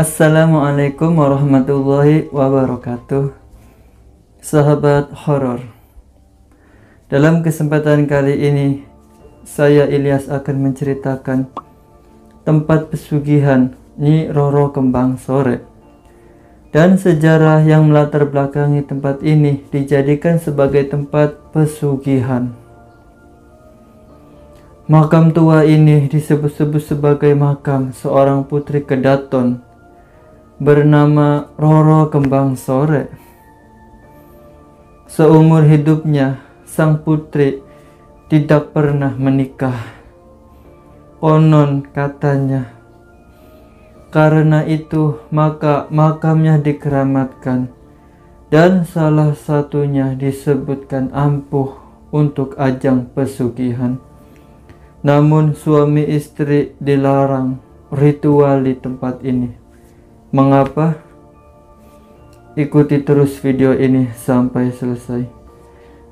Assalamualaikum warahmatullahi wabarakatuh. Sahabat horor, dalam kesempatan kali ini saya Ilyas akan menceritakan tempat pesugihan Nyi Roro Kembang Sore dan sejarah yang melatar belakangi tempat ini dijadikan sebagai tempat pesugihan. Makam tua ini disebut-sebut sebagai makam seorang putri Kedaton bernama Roro Kembang Sore. Seumur hidupnya, sang putri tidak pernah menikah. Konon katanya, karena itu maka makamnya dikeramatkan dan salah satunya disebutkan ampuh untuk ajang pesugihan. Namun suami istri dilarang ritual di tempat ini. Mengapa? Ikuti terus video ini sampai selesai.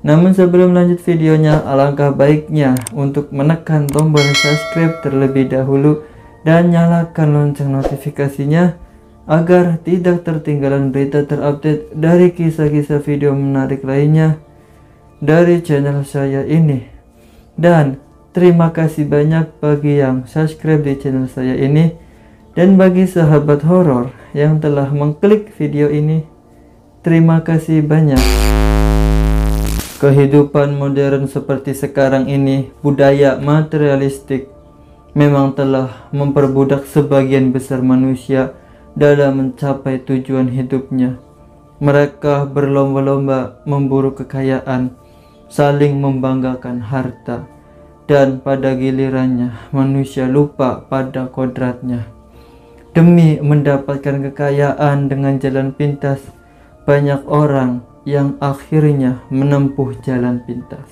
Namun sebelum lanjut videonya, alangkah baiknya untuk menekan tombol subscribe terlebih dahulu dan nyalakan lonceng notifikasinya agar tidak tertinggalan berita terupdate dari kisah-kisah video menarik lainnya dari channel saya ini. Dan terima kasih banyak bagi yang subscribe di channel saya ini. Dan bagi sahabat horor yang telah mengklik video ini, terima kasih banyak. Kehidupan modern seperti sekarang ini, budaya materialistik memang telah memperbudak sebagian besar manusia dalam mencapai tujuan hidupnya. Mereka berlomba-lomba memburu kekayaan, saling membanggakan harta, dan pada gilirannya manusia lupa pada kodratnya. Demi mendapatkan kekayaan dengan jalan pintas, banyak orang yang akhirnya menempuh jalan pintas.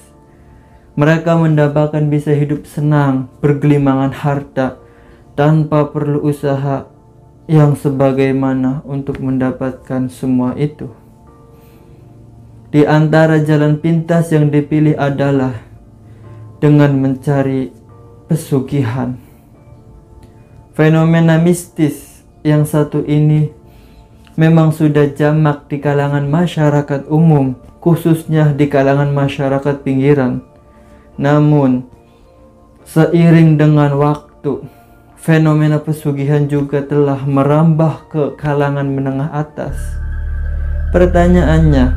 Mereka mendapatkan bisa hidup senang, bergelimangan harta, tanpa perlu usaha yang sebagaimana untuk mendapatkan semua itu. Di antara jalan pintas yang dipilih adalah dengan mencari pesugihan. Fenomena mistis yang satu ini memang sudah jamak di kalangan masyarakat umum, khususnya di kalangan masyarakat pinggiran. Namun, seiring dengan waktu, fenomena pesugihan juga telah merambah ke kalangan menengah atas. Pertanyaannya,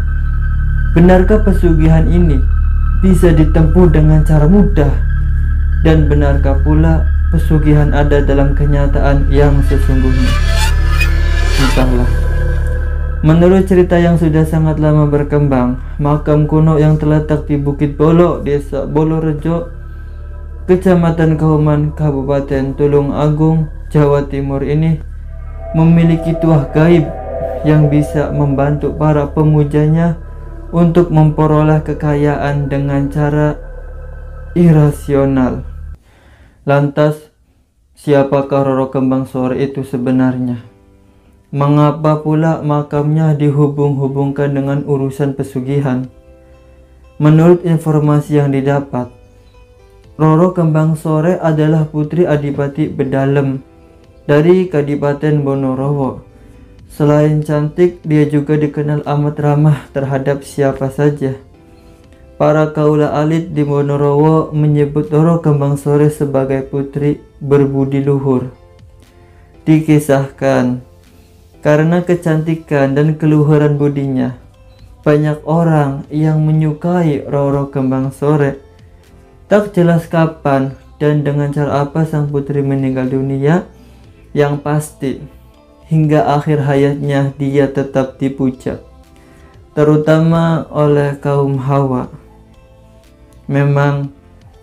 benarkah pesugihan ini bisa ditempuh dengan cara mudah? Dan benarkah pula pesugihan ada dalam kenyataan yang sesungguhnya? Entahlah. Menurut cerita yang sudah sangat lama berkembang, makam kuno yang terletak di Bukit Bolo, Desa Bolorejo, Kecamatan Kauman, Kabupaten Tulung Agung, Jawa Timur ini memiliki tuah gaib yang bisa membantu para pemujanya untuk memperoleh kekayaan dengan cara irasional. Lantas, siapakah Roro Kembang Sore itu sebenarnya? Mengapa pula makamnya dihubung-hubungkan dengan urusan pesugihan? Menurut informasi yang didapat, Roro Kembang Sore adalah putri Adipati Bedalem dari Kadipaten Bonorowo. Selain cantik, dia juga dikenal amat ramah terhadap siapa saja. Para kaula alit di Bonorowo menyebut Roro Kembang Sore sebagai putri berbudi luhur. Dikisahkan, karena kecantikan dan keluhuran budinya, banyak orang yang menyukai Roro Kembang Sore. Tak jelas kapan dan dengan cara apa sang putri meninggal dunia, yang pasti hingga akhir hayatnya dia tetap dipuja, terutama oleh kaum Hawa. Memang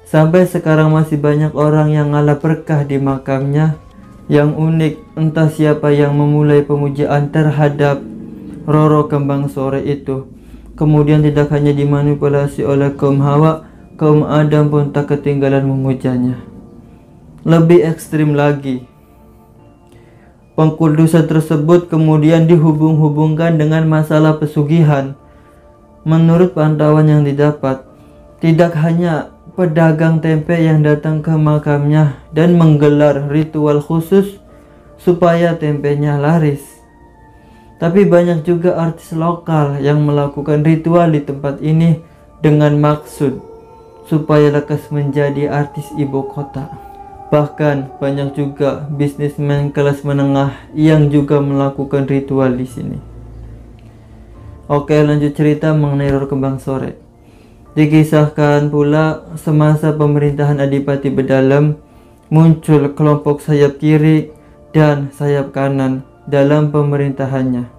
sampai sekarang masih banyak orang yang ngalah berkah di makamnya. Yang unik, entah siapa yang memulai pemujaan terhadap Roro Kembang Sore itu, kemudian tidak hanya dimanipulasi oleh kaum Hawa, kaum Adam pun tak ketinggalan memujanya. Lebih ekstrim lagi, pengkudusan tersebut kemudian dihubung-hubungkan dengan masalah pesugihan. Menurut pantauan yang didapat, tidak hanya pedagang tempe yang datang ke makamnya dan menggelar ritual khusus supaya tempenya laris. Tapi banyak juga artis lokal yang melakukan ritual di tempat ini dengan maksud supaya lekas menjadi artis ibu kota. Bahkan banyak juga bisnismen kelas menengah yang juga melakukan ritual di sini. Oke, lanjut cerita mengenai Roro Kembang Sore. Dikisahkan pula semasa pemerintahan Adipati Bedalam muncul kelompok sayap kiri dan sayap kanan dalam pemerintahannya.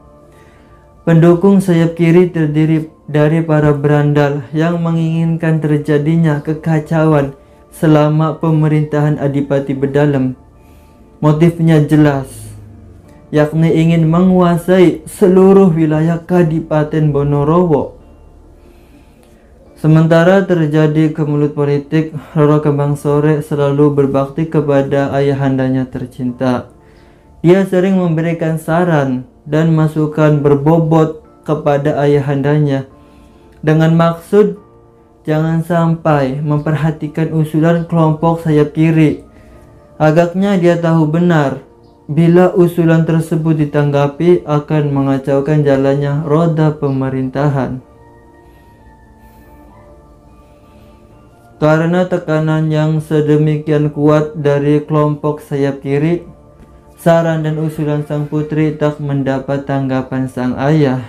Pendukung sayap kiri terdiri dari para berandal yang menginginkan terjadinya kekacauan selama pemerintahan Adipati Bedalam. Motifnya jelas, yakni ingin menguasai seluruh wilayah Kadipaten Bonorowo. Sementara terjadi kemelut politik, Roro Kembang Sore selalu berbakti kepada ayahandanya tercinta. Dia sering memberikan saran dan masukan berbobot kepada ayahandanya dengan maksud jangan sampai memperhatikan usulan kelompok sayap kiri. Agaknya dia tahu benar bila usulan tersebut ditanggapi akan mengacaukan jalannya roda pemerintahan. Karena tekanan yang sedemikian kuat dari kelompok sayap kiri, saran dan usulan sang putri tak mendapat tanggapan sang ayah.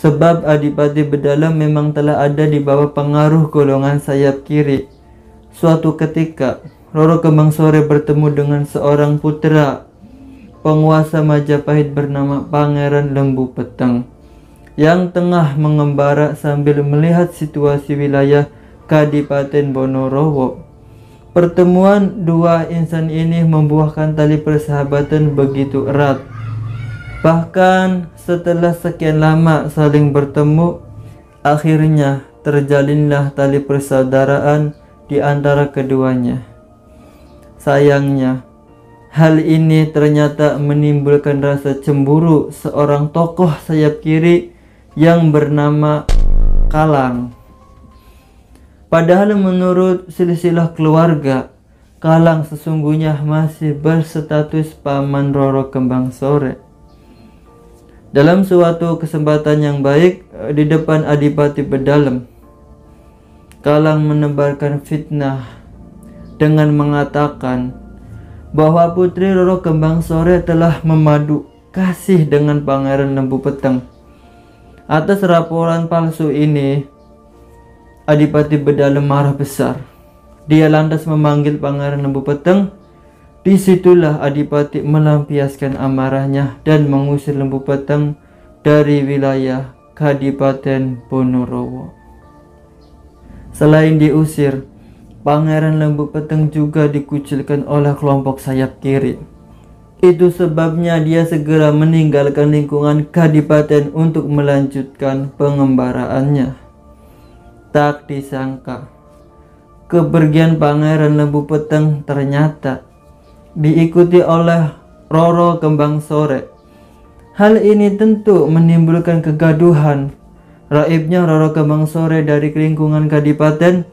Sebab Adipati Bedalam memang telah ada di bawah pengaruh golongan sayap kiri. Suatu ketika, Roro Kembang Sore bertemu dengan seorang putra penguasa Majapahit bernama Pangeran Lembu Peteng yang tengah mengembara sambil melihat situasi wilayah Kadipaten Bonorowo. Pertemuan dua insan ini membuahkan tali persahabatan begitu erat. Bahkan setelah sekian lama saling bertemu, akhirnya terjalinlah tali persaudaraan di antara keduanya. Sayangnya, hal ini ternyata menimbulkan rasa cemburu seorang tokoh sayap kiri yang bernama Kalang. Padahal menurut silsilah keluarga, Kalang sesungguhnya masih berstatus paman Roro Kembang Sore. Dalam suatu kesempatan yang baik di depan Adipati Bedalam, Kalang menebarkan fitnah dengan mengatakan bahwa putri Roro Kembang Sore telah memadu kasih dengan Pangeran Lembu Peteng. Atas laporan palsu ini, Adipati Bedalam marah besar. Dia lantas memanggil Pangeran Lembu Peteng. Disitulah Adipati melampiaskan amarahnya dan mengusir Lembu Peteng dari wilayah Kadipaten Bonorowo. Selain diusir, Pangeran Lembu Peteng juga dikucilkan oleh kelompok sayap kiri. Itu sebabnya dia segera meninggalkan lingkungan Kadipaten untuk melanjutkan pengembaraannya. Tak disangka, kepergian Pangeran Lembu Peteng ternyata diikuti oleh Roro Kembang Sore. Hal ini tentu menimbulkan kegaduhan. Raibnya Roro Kembang Sore dari lingkungan Kadipaten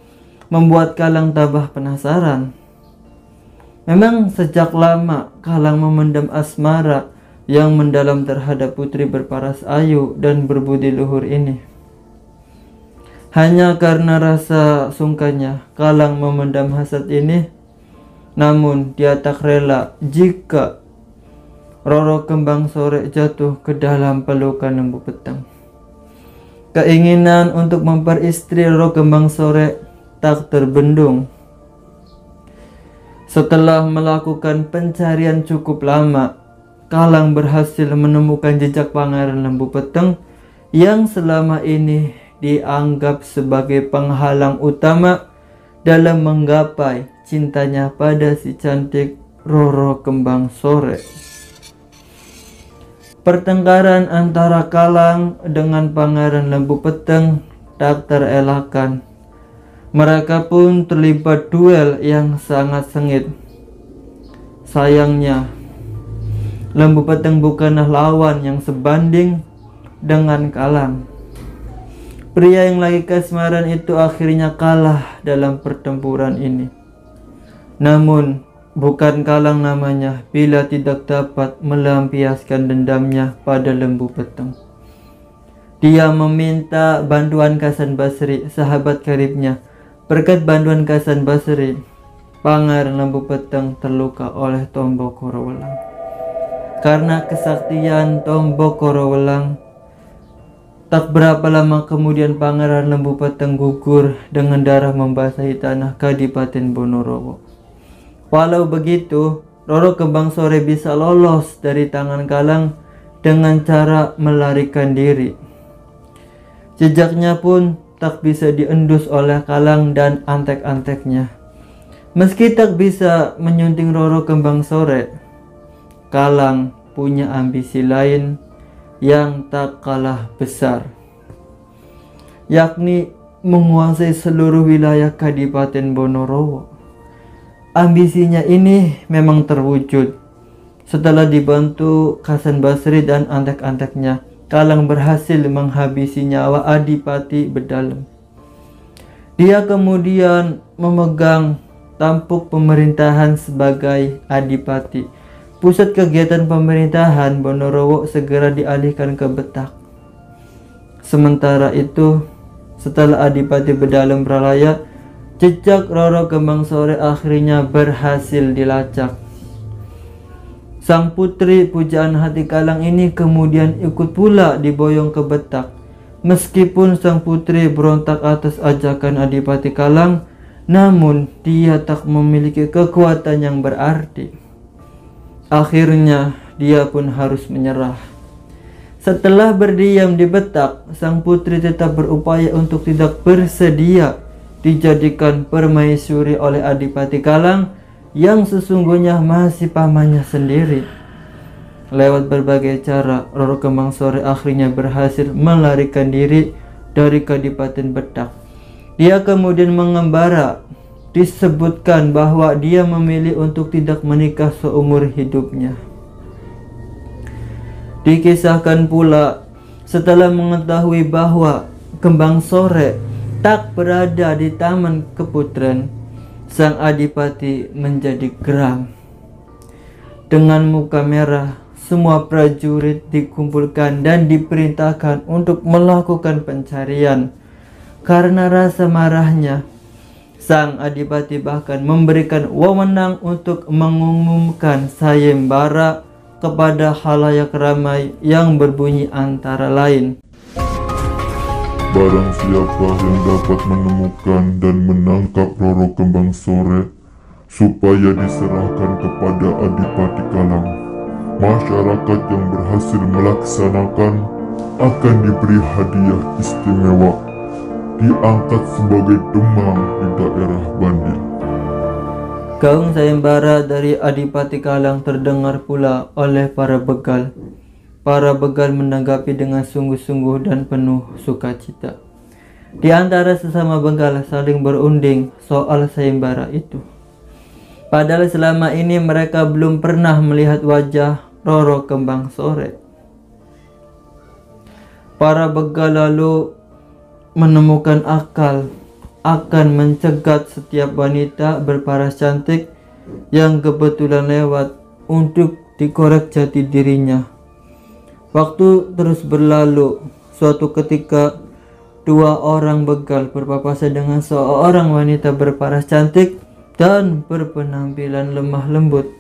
membuat Kalang tambah penasaran. Memang sejak lama Kalang memendam asmara yang mendalam terhadap putri berparas ayu dan berbudi luhur ini. Hanya karena rasa sungkannya, Kalang memendam hasad ini. Namun dia tak rela jika Roro Kembang Sore jatuh ke dalam pelukan Lembu Peteng. Keinginan untuk memperistri Roro Kembang Sore tak terbendung. Setelah melakukan pencarian cukup lama, Kalang berhasil menemukan jejak Pangeran Lembu Peteng yang selama ini dianggap sebagai penghalang utama dalam menggapai cintanya pada si cantik Roro Kembang Sore. Pertengkaran antara Kalang dengan Pangeran Lembu Peteng tak terelakkan. Mereka pun terlibat duel yang sangat sengit. Sayangnya, Lembu Peteng bukanlah lawan yang sebanding dengan Kalang. Pria yang lagi kasmaran itu akhirnya kalah dalam pertempuran ini. Namun, bukan Kalang namanya, bila tidak dapat melampiaskan dendamnya pada Lembu Peteng. Dia meminta bantuan Hasan Basri, sahabat karibnya. Berkat bantuan Hasan Basri, Pangeran Lembu Peteng terluka oleh tombok Korowelang. Karena kesaktian tombok Korowelang, tak berapa lama kemudian Pangeran Lembu Peteng gugur dengan darah membasahi tanah Kadipaten Bonorowo. Walau begitu, Roro Kembang Sore bisa lolos dari tangan Kalang dengan cara melarikan diri. Jejaknya pun tak bisa diendus oleh Kalang dan antek-anteknya. Meski tak bisa menyunting Roro Kembang Sore, Kalang punya ambisi lain yang tak kalah besar, yakni menguasai seluruh wilayah Kadipaten Bonorowo. Ambisinya ini memang terwujud. Setelah dibantu Hasan Basri dan antek-anteknya, Kalang berhasil menghabisi nyawa Adipati Bedalem. Dia kemudian memegang tampuk pemerintahan sebagai Adipati. Pusat kegiatan pemerintahan Bonorowo segera dialihkan ke Betak. Sementara itu, setelah Adipati Bedalem pralaya, jejak Roro Kembang Sore akhirnya berhasil dilacak. Sang putri pujaan hati Kalang ini kemudian ikut pula diboyong ke Betak. Meskipun sang putri berontak atas ajakan Adipati Kalang, namun dia tak memiliki kekuatan yang berarti. Akhirnya dia pun harus menyerah. Setelah berdiam di Betak, sang putri tetap berupaya untuk tidak bersedia dijadikan permaisuri oleh Adipati Kalang yang sesungguhnya masih pamannya sendiri. Lewat berbagai cara, Roro Kembang Sore akhirnya berhasil melarikan diri dari Kadipaten Betak. Dia kemudian mengembara. Disebutkan bahwa dia memilih untuk tidak menikah seumur hidupnya. Dikisahkan pula, setelah mengetahui bahwa Kembang Sore tak berada di Taman Keputren, sang Adipati menjadi geram. Dengan muka merah, semua prajurit dikumpulkan dan diperintahkan untuk melakukan pencarian. Karena rasa marahnya, sang Adipati bahkan memberikan wewenang untuk mengumumkan sayembara kepada khalayak ramai yang berbunyi antara lain, barang siapa yang dapat menemukan dan menangkap Roro Kembang Sore supaya diserahkan kepada Adipati Kalang, masyarakat yang berhasil melaksanakan akan diberi hadiah istimewa, diangkat sebagai demam di daerah Bandil. Gaung sayembara dari Adipati Kalang terdengar pula oleh para begal. Para begal menanggapi dengan sungguh-sungguh dan penuh sukacita. Di antara sesama begal saling berunding soal sayembara itu. Padahal selama ini mereka belum pernah melihat wajah Roro Kembang Sore. Para begal lalu menemukan akal akan mencegat setiap wanita berparas cantik yang kebetulan lewat untuk dikorek jati dirinya. Waktu terus berlalu. Suatu ketika, dua orang begal berpapasan dengan seorang wanita berparas cantik dan berpenampilan lemah lembut.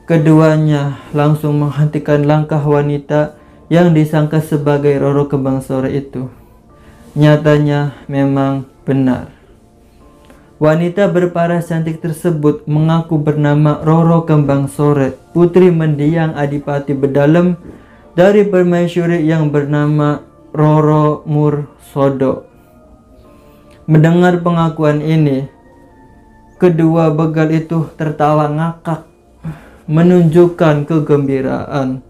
Keduanya langsung menghentikan langkah wanita yang disangka sebagai Roro Kembang Sore itu. Nyatanya memang benar. Wanita berparas cantik tersebut mengaku bernama Roro Kembang Sore, putri mendiang Adipati Bedalem dari permaisuri yang bernama Roro Mursodo. Mendengar pengakuan ini, kedua begal itu tertawa ngakak, menunjukkan kegembiraan.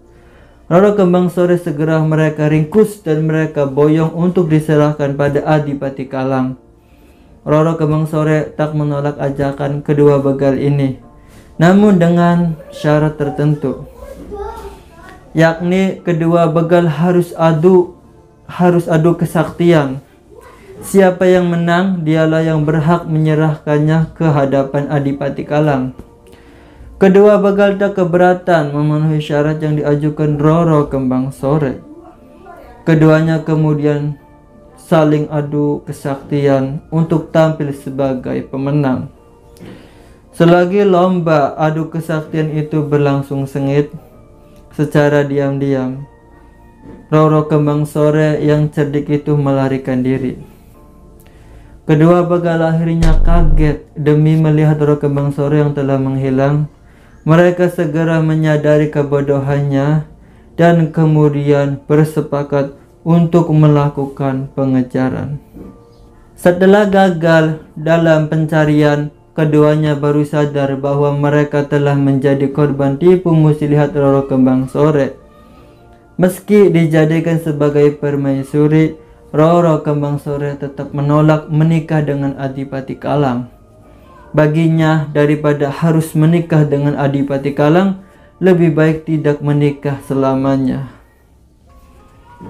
Roro Kembang Sore segera mereka ringkus dan mereka boyong untuk diserahkan pada Adipati Kalang. Roro Kembang Sore tak menolak ajakan kedua begal ini, namun dengan syarat tertentu, yakni kedua begal harus adu kesaktian. Siapa yang menang, dialah yang berhak menyerahkannya ke hadapan Adipati Kalang. Kedua begal tak keberatan memenuhi syarat yang diajukan Roro Kembang Sore. Keduanya kemudian saling adu kesaktian untuk tampil sebagai pemenang. Selagi lomba adu kesaktian itu berlangsung sengit, secara diam-diam Roro Kembang Sore yang cerdik itu melarikan diri. Kedua begal akhirnya kaget demi melihat Roro Kembang Sore yang telah menghilang. Mereka segera menyadari kebodohannya dan kemudian bersepakat untuk melakukan pengejaran. Setelah gagal dalam pencarian, keduanya baru sadar bahwa mereka telah menjadi korban tipu muslihat Roro Kembang Sore. Meski dijadikan sebagai permaisuri, Roro Kembang Sore tetap menolak menikah dengan Adipati Kalang. Baginya, daripada harus menikah dengan Adipati Kalang, lebih baik tidak menikah selamanya.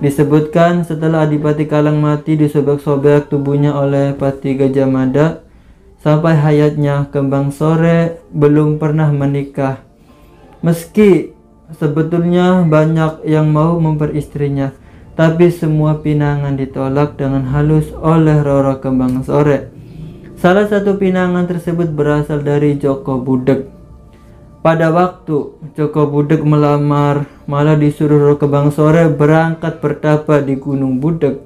Disebutkan setelah Adipati Kalang mati disobek-sobek tubuhnya oleh Pati Gajah Mada, sampai hayatnya Kembang Sore belum pernah menikah. Meski sebetulnya banyak yang mau memperistrinya, tapi semua pinangan ditolak dengan halus oleh Roro Kembang Sore. Salah satu pinangan tersebut berasal dari Joko Budeg. Pada waktu Joko Budeg melamar, malah disuruh Roro Kembang Sore berangkat bertapa di Gunung Budeg.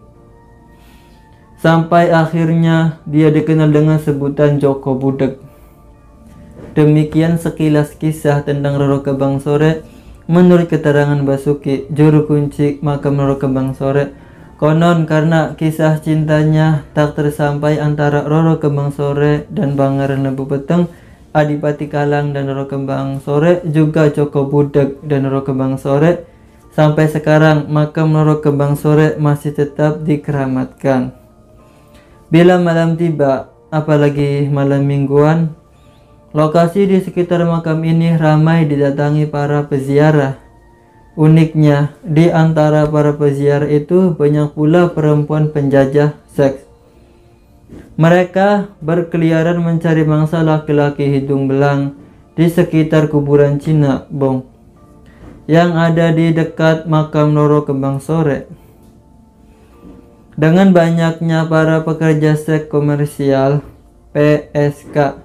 Sampai akhirnya dia dikenal dengan sebutan Joko Budeg. Demikian sekilas kisah tentang Roro Kembang Sore menurut keterangan Basuki, juru kunci makam Roro Kembang Sore. Konon karena kisah cintanya tak tersampai antara Roro Kembang Sore dan Pangeran Lembu Peteng, Adipati Kalang dan Roro Kembang Sore, juga Joko Budeg dan Roro Kembang Sore, sampai sekarang makam Roro Kembang Sore masih tetap dikeramatkan. Bila malam tiba, apalagi malam mingguan, lokasi di sekitar makam ini ramai didatangi para peziarah. Uniknya, di antara para peziarah itu banyak pula perempuan penjajah seks. Mereka berkeliaran mencari mangsa laki-laki hidung belang di sekitar kuburan Cina Bong yang ada di dekat makam Roro Kembang Sore. Dengan banyaknya para pekerja seks komersial (PSK),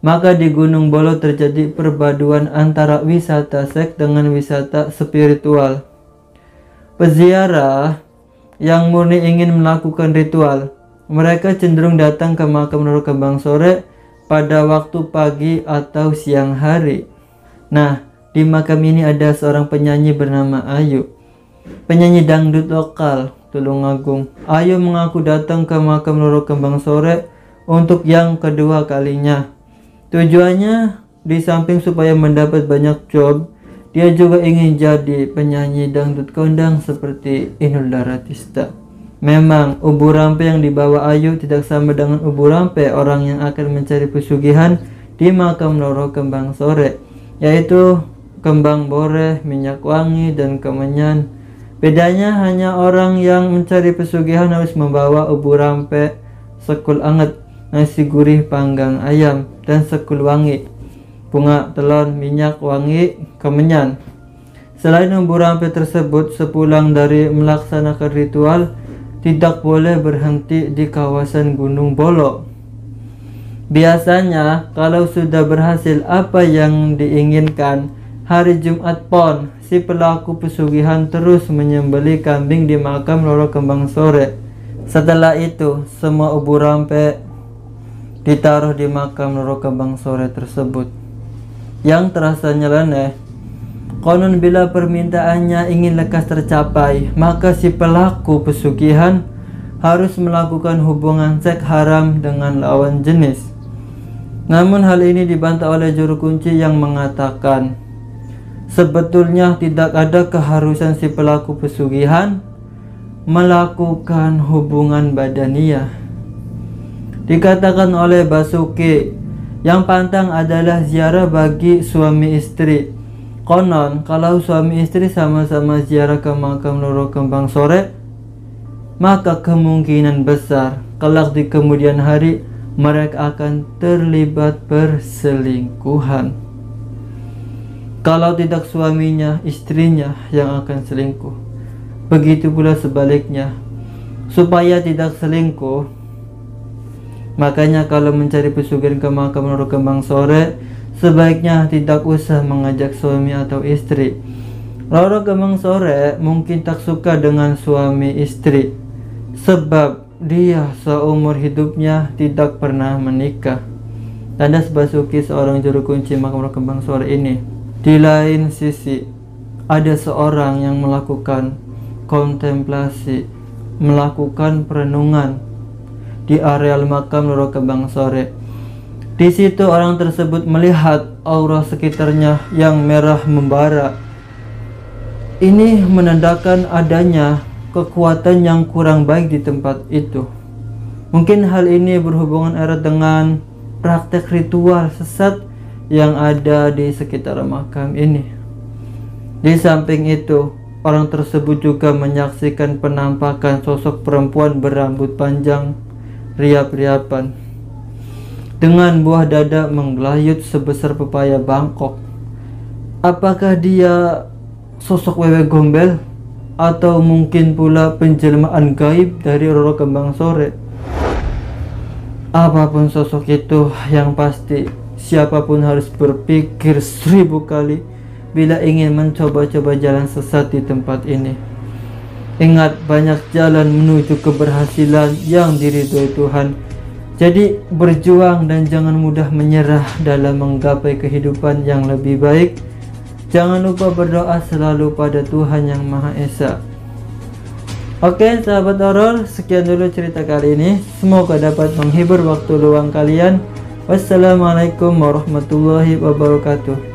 maka di Gunung Bolo terjadi perpaduan antara wisata seks dengan wisata spiritual. Peziarah yang murni ingin melakukan ritual, mereka cenderung datang ke makam Roro Kembang Sore pada waktu pagi atau siang hari. Nah, di makam ini ada seorang penyanyi bernama Ayu, penyanyi dangdut lokal Tulungagung. Ayu mengaku datang ke makam Roro Kembang Sore untuk yang kedua kalinya. Tujuannya, di samping supaya mendapat banyak job, dia juga ingin jadi penyanyi dangdut kondang seperti Inul Daratista. Memang, ubu rampe yang dibawa Ayu tidak sama dengan ubu rampe orang yang akan mencari pesugihan di makam Roro Kembang Sore, yaitu kembang boreh, minyak wangi, dan kemenyan. Bedanya hanya orang yang mencari pesugihan harus membawa ubu rampe, sekul anget, nasi gurih panggang ayam, dan sekul wangi, bunga telon, minyak wangi, kemenyan. Selain ubu rampe tersebut, sepulang dari melaksanakan ritual, tidak boleh berhenti di kawasan Gunung Bolo. Biasanya, kalau sudah berhasil apa yang diinginkan, hari Jumat Pon, si pelaku pesugihan terus menyembelih kambing di makam Roro Kembang Sore. Setelah itu, semua ubu rampe ditaruh di makam Roro Kembang Sore tersebut. Yang terasa nyeleneh, konon bila permintaannya ingin lekas tercapai, maka si pelaku pesugihan harus melakukan hubungan seks haram dengan lawan jenis. Namun hal ini dibantah oleh juru kunci yang mengatakan, sebetulnya tidak ada keharusan si pelaku pesugihan melakukan hubungan badaniah. Dikatakan oleh Basuki, yang pantang adalah ziarah bagi suami istri. Konon, kalau suami istri sama-sama ziarah ke makam Roro Kembang Sore, maka kemungkinan besar kelak di kemudian hari mereka akan terlibat perselingkuhan. Kalau tidak suaminya, istrinya yang akan selingkuh. Begitu pula sebaliknya. Supaya tidak selingkuh, makanya kalau mencari pesugihan ke makam Roro Kembang Sore, sebaiknya tidak usah mengajak suami atau istri. Roro Kembang Sore mungkin tak suka dengan suami istri, sebab dia seumur hidupnya tidak pernah menikah. Tandas Basuki seorang juru kunci makam Roro Kembang Sore ini. Di lain sisi, ada seorang yang melakukan kontemplasi, melakukan perenungan di areal makam Roro Kembang Sore. Di situ orang tersebut melihat aura sekitarnya yang merah membara. Ini menandakan adanya kekuatan yang kurang baik di tempat itu. Mungkin hal ini berhubungan erat dengan praktek ritual sesat yang ada di sekitar makam ini. Di samping itu, orang tersebut juga menyaksikan penampakan sosok perempuan berambut panjang, riap-riapan, dengan buah dada menggelayut sebesar pepaya Bangkok. Apakah dia sosok Wewe Gombel? Atau mungkin pula penjelmaan gaib dari Roro Kembang Sore? Apapun sosok itu, yang pasti siapapun harus berpikir 1000 kali bila ingin mencoba-coba jalan sesat di tempat ini. Ingat, banyak jalan menuju keberhasilan yang diridhoi Tuhan. Jadi berjuang dan jangan mudah menyerah dalam menggapai kehidupan yang lebih baik. Jangan lupa berdoa selalu pada Tuhan Yang Maha Esa. Oke sahabat horor, sekian dulu cerita kali ini. Semoga dapat menghibur waktu luang kalian. Wassalamualaikum warahmatullahi wabarakatuh.